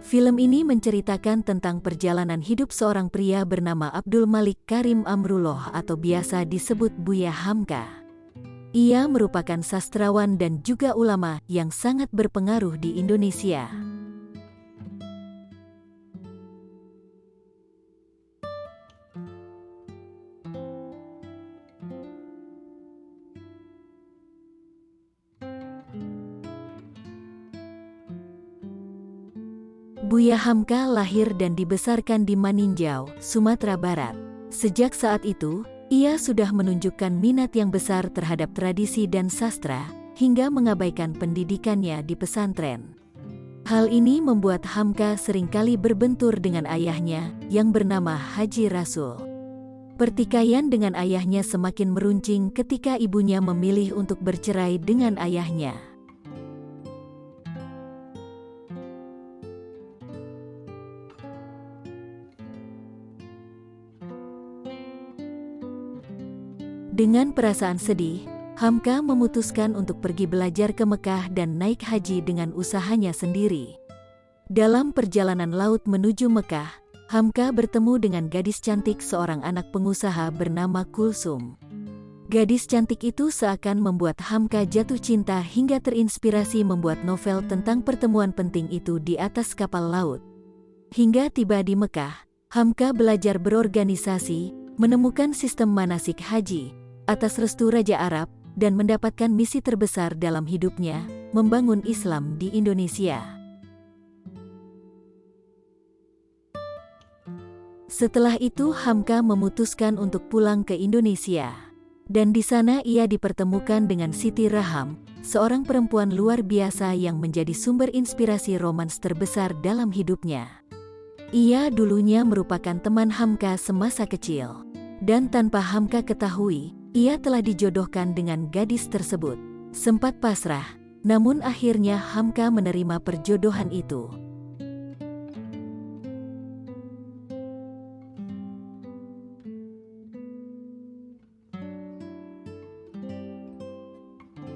Film ini menceritakan tentang perjalanan hidup seorang pria bernama Abdul Malik Karim Amrullah atau biasa disebut Buya Hamka. Ia merupakan sastrawan dan juga ulama yang sangat berpengaruh di Indonesia. Buya Hamka lahir dan dibesarkan di Maninjau, Sumatera Barat. Sejak saat itu, ia sudah menunjukkan minat yang besar terhadap tradisi dan sastra, hingga mengabaikan pendidikannya di pesantren. Hal ini membuat Hamka seringkali berbentur dengan ayahnya, yang bernama Haji Rasul. Pertikaian dengan ayahnya semakin meruncing ketika ibunya memilih untuk bercerai dengan ayahnya. Dengan perasaan sedih, Hamka memutuskan untuk pergi belajar ke Mekah dan naik haji dengan usahanya sendiri. Dalam perjalanan laut menuju Mekah, Hamka bertemu dengan gadis cantik seorang anak pengusaha bernama Kulsum. Gadis cantik itu seakan membuat Hamka jatuh cinta hingga terinspirasi membuat novel tentang pertemuan penting itu di atas kapal laut. Hingga tiba di Mekah, Hamka belajar berorganisasi, menemukan sistem manasik haji, atas restu Raja Arab, dan mendapatkan misi terbesar dalam hidupnya, membangun Islam di Indonesia. Setelah itu Hamka memutuskan untuk pulang ke Indonesia. Dan di sana ia dipertemukan dengan Siti Raham, seorang perempuan luar biasa yang menjadi sumber inspirasi romans terbesar dalam hidupnya. Ia dulunya merupakan teman Hamka semasa kecil. Dan tanpa Hamka ketahui, ia telah dijodohkan dengan gadis tersebut. Sempat pasrah, namun akhirnya Hamka menerima perjodohan itu.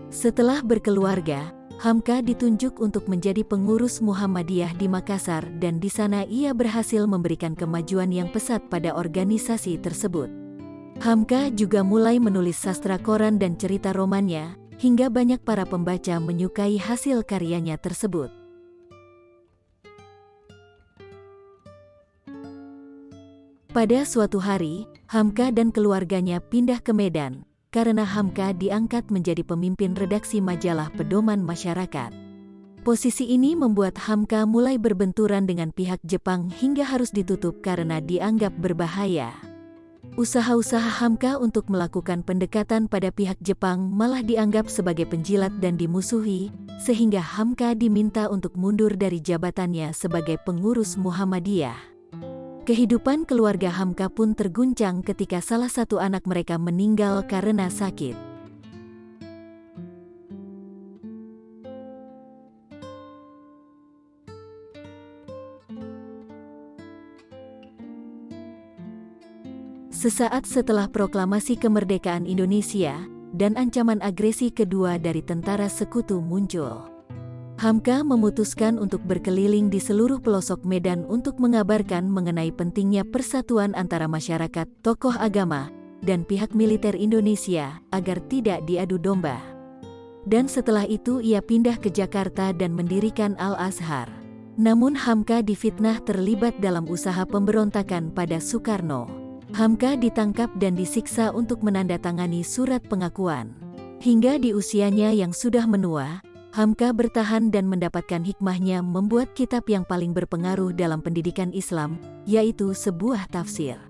Setelah berkeluarga, Hamka ditunjuk untuk menjadi pengurus Muhammadiyah di Makassar dan di sana ia berhasil memberikan kemajuan yang pesat pada organisasi tersebut. Hamka juga mulai menulis sastra koran dan cerita romannya, hingga banyak para pembaca menyukai hasil karyanya tersebut. Pada suatu hari, Hamka dan keluarganya pindah ke Medan, karena Hamka diangkat menjadi pemimpin redaksi majalah Pedoman Masyarakat. Posisi ini membuat Hamka mulai berbenturan dengan pihak Jepang hingga harus ditutup karena dianggap berbahaya. Usaha-usaha Hamka untuk melakukan pendekatan pada pihak Jepang malah dianggap sebagai penjilat dan dimusuhi, sehingga Hamka diminta untuk mundur dari jabatannya sebagai pengurus Muhammadiyah. Kehidupan keluarga Hamka pun terguncang ketika salah satu anak mereka meninggal karena sakit. Sesaat setelah proklamasi kemerdekaan Indonesia, dan ancaman agresi kedua dari tentara sekutu muncul, Hamka memutuskan untuk berkeliling di seluruh pelosok Medan untuk mengabarkan mengenai pentingnya persatuan antara masyarakat, tokoh agama, dan pihak militer Indonesia agar tidak diadu domba. Dan setelah itu ia pindah ke Jakarta dan mendirikan Al-Azhar. Namun Hamka difitnah terlibat dalam usaha pemberontakan pada Soekarno. Hamka ditangkap dan disiksa untuk menandatangani surat pengakuan. Hingga di usianya yang sudah menua, Hamka bertahan dan mendapatkan hikmahnya membuat kitab yang paling berpengaruh dalam pendidikan Islam, yaitu sebuah tafsir.